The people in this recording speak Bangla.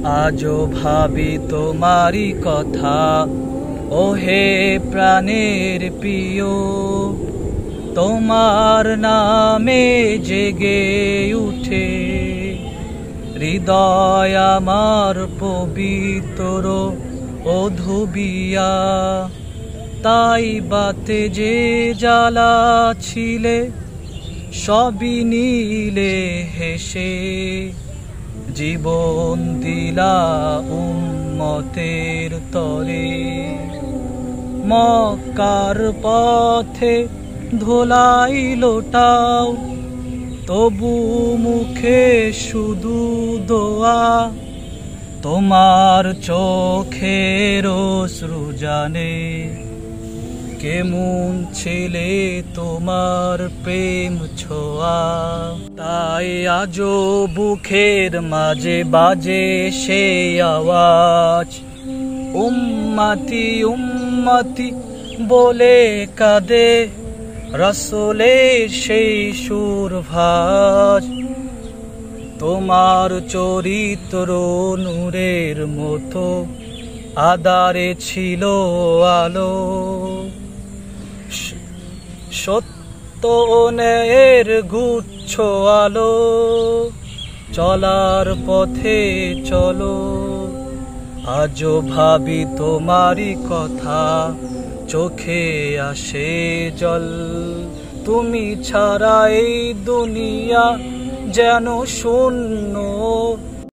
আজও ভাবি তোমারই কথা, ওহে প্রাণের প্রিয়। তোমার নামে জেগে উঠে হৃদয় আমার পবিত্র ও ধুবিয়া। তাই বাতে যে জ্বালা ছিলে সবই নীলে হেসে, জীবন দিলা উম্মতের তরে। মক্কার পথে ধোলাই লোটাও, তবু মুখে শুধু দোয়া। তোমার চোখের অশ্রু জানে কেমন ছেলে তোমার প্রেম ছোঁয়া। তাই আজও বুকের মাঝে বাজে সে আওয়াজ, উম্মতি উম্মতি বলে কাঁদে রাসূলের সেই সুরভাস। তোমার চরিত্র নূরের মতো আধারে ছিল আলো, সত্য ন্যায়ের গুচ্ছ আলো। চলার পথে চলো, আজও ভাবি তোমারই কথা, চোখে আসে জল। তুমি ছাড়া এই দুনিয়া যেন শূন্য।